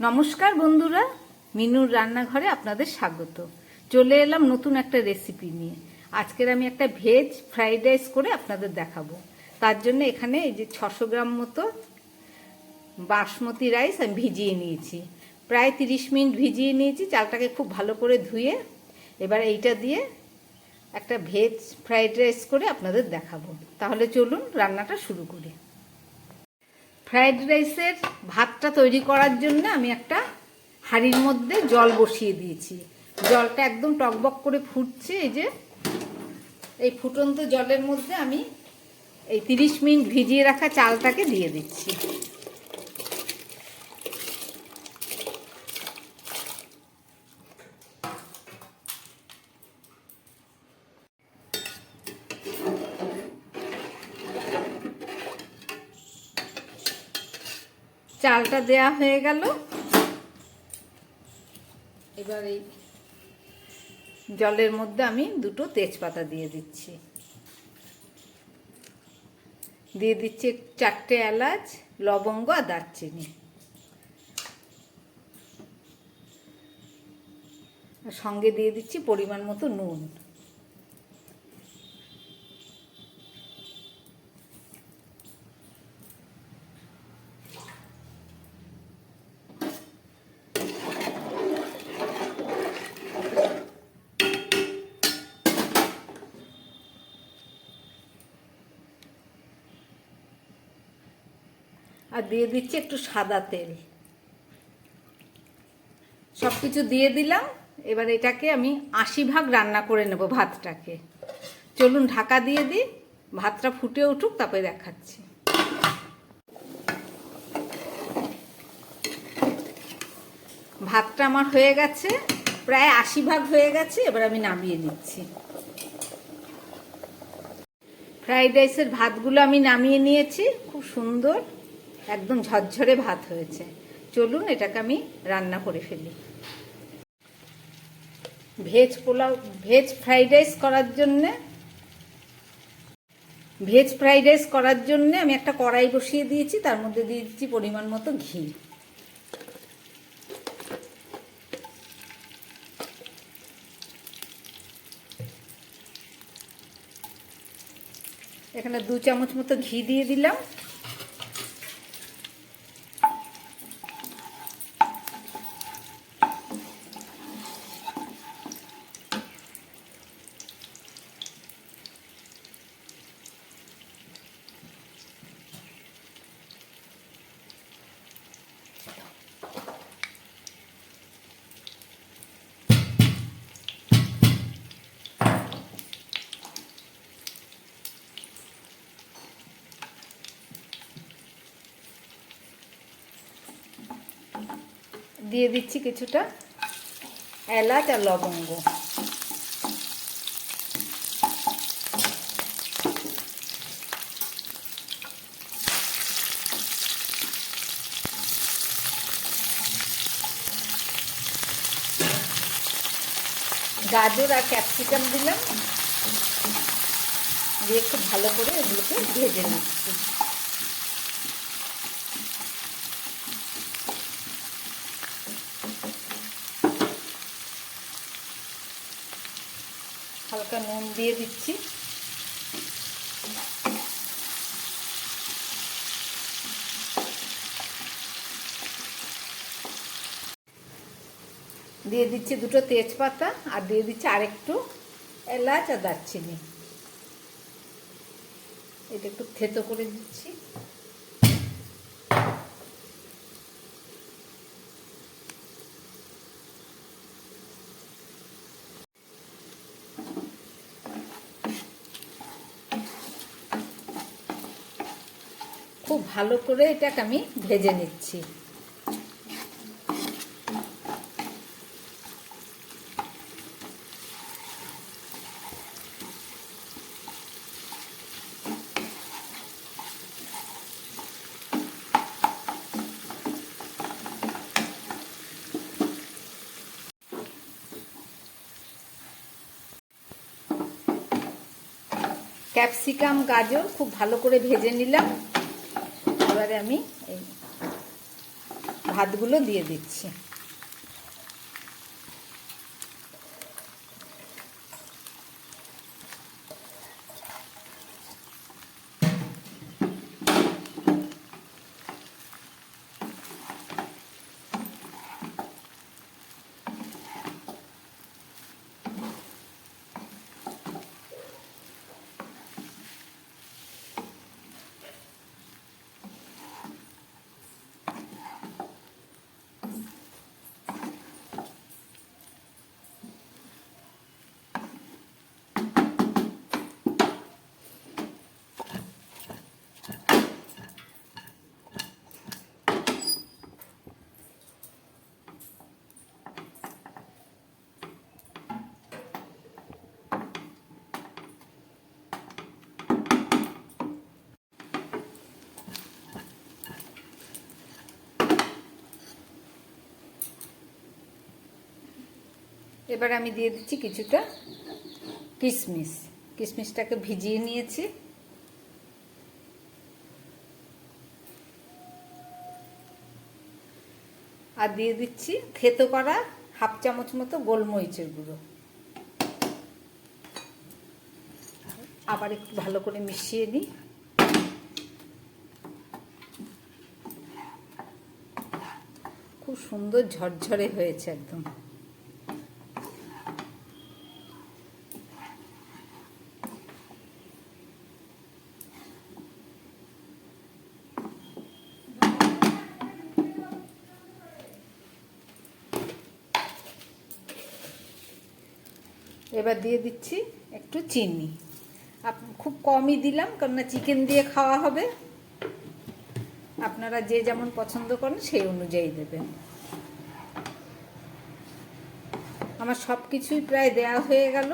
নমস্কার বন্ধুরা, মিনুর রান্নাঘরে আপনাদের স্বাগত। চলে এলাম নতুন একটা রেসিপি নিয়ে। আজকের আমি একটা ভেজ ফ্রাইড রাইস করে আপনাদের দেখাবো। তার জন্য এখানে এই যে 600 গ্রাম মতো বাসমতি রাইস আমি ভিজিয়ে নিয়েছি। প্রায় 30 মিনিট ভিজিয়ে নিয়েছি। চালটাকে খুব ভালো করে ধুয়ে এবার এইটা দিয়ে একটা ভেজ ফ্রাইড রাইস করে আপনাদের দেখাবো। তাহলে চলুন রান্নাটা শুরু করি। ফ্রাইড রাইসের ভাতটা তৈরি করার জন্য আমি একটা হাঁড়ির মধ্যে জল বসিয়ে দিয়েছি। জলটা একদম টকবক করে ফুটছে। এই যে এই ফুটন্ত জলের মধ্যে আমি এই 30 মিনিট ভিজিয়ে রাখা চালটাকে দিয়ে দিচ্ছি। চালটা দেয়া হয়ে গেল। এবার এই জলের মধ্যে আমি দুটো তেজপাতা দিয়ে দিচ্ছি। দিয়ে দিচ্ছি 4টে এলাচ, লবঙ্গ আর দারচিনি। সঙ্গে দিয়ে দিচ্ছি পরিমাণ মতো নুন। আর দিয়ে দিচ্ছি একটু সাদা তেল। সব কিছু দিয়ে দিলাম। এবার এটাকে আমি 80 ভাগ রান্না করে নেব ভাতটাকে। চলুন ঢাকা দিয়ে দিই, ভাতটা ফুটে উঠুক, তারপরে দেখাচ্ছি। ভাতটা আমার হয়ে গেছে, প্রায় 80 ভাগ হয়ে গেছে। এবার আমি নামিয়ে নিচ্ছি। ফ্রাইড রাইসের ভাতগুলো আমি নামিয়ে নিয়েছি। খুব সুন্দর একদম ঝরঝরে ভাত হয়েছে। চলুন এটাকে আমি রান্না করে ফেলি। ভেজ ফ্রাইড রাইস করার জন্য আমি একটা কড়াই বসিয়ে দিয়েছি। তার মধ্যে দিয়ে দিচ্ছি পরিমাণ মতো ঘি। এখানে 2 চামচ মতো ঘি দিয়ে দিলাম। দিয়ে দিচ্ছি কিছুটা এলাচ আর লবঙ্গ। গাজর আর ক্যাপসিকাম দিলাম। দিয়ে খুব ভালো করে এগুলোকে ভেজে নিচ্ছি। হালকা নুন দিয়ে দিচ্ছি। দিয়ে দিচ্ছি 2টো তেজপাতা আর দিয়ে দিচ্ছি আরেকটু এলাচ আর দারচিনি। এটা একটু থেতো করে দিচ্ছি। খুব ভালো করে এটাকে আমি ভেজে নিচ্ছি। ক্যাপসিকাম গাজর খুব ভালো করে ভেজে নিলাম। এবারে আমি এই ভাতগুলো দিয়ে দিচ্ছি। এবার আমি দিয়ে দিচ্ছি কিছুটা কিশমিশ। কিশমিশটাকে ভিজিয়ে নিয়েছি। আর দিয়ে দিচ্ছি থেতো করা হাফ চামচ মতো গোলমরিচের গুঁড়ো। আবার একটু ভালো করে মিশিয়ে নিই। খুব সুন্দর ঝরঝরে হয়েছে একদম। এবার দিয়ে দিচ্ছি একটু চিনি। খুব কমই দিলাম, কেননা চিকেন দিয়ে খাওয়া হবে। আপনারা যে যেমন পছন্দ করেন সেই অনুযায়ী দেবেন। আমার সব কিছুই প্রায় দেয়া হয়ে গেল।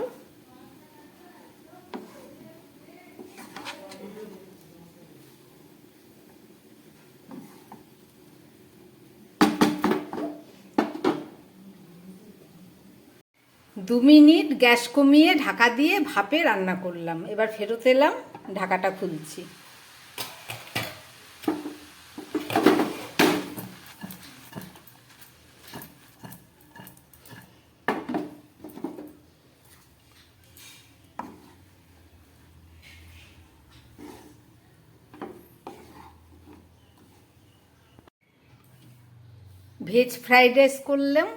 দু মিনিট গ্যাস কমিয়ে ঢাকা দিয়ে ভাপে রান্না করলাম। এবার ফেরত এলাম, ঢাকাটা খুলছি। ভেজ ফ্রাইড রাইস করলাম।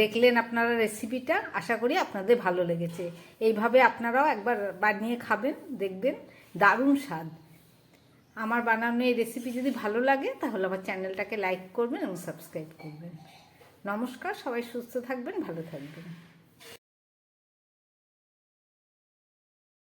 দেখলেন আপনারা রেসিপিটা, আশা করি আপনাদের ভালো লেগেছে। এইভাবে আপনারাও একবার বানিয়ে খাবেন, দেখবেন দারুণ স্বাদ। আমার বানানো এই রেসিপি যদি ভালো লাগে তাহলে আমার চ্যানেলটাকে লাইক করবেন এবং সাবস্ক্রাইব করবেন। নমস্কার, সবাই সুস্থ থাকবেন, ভালো থাকবেন।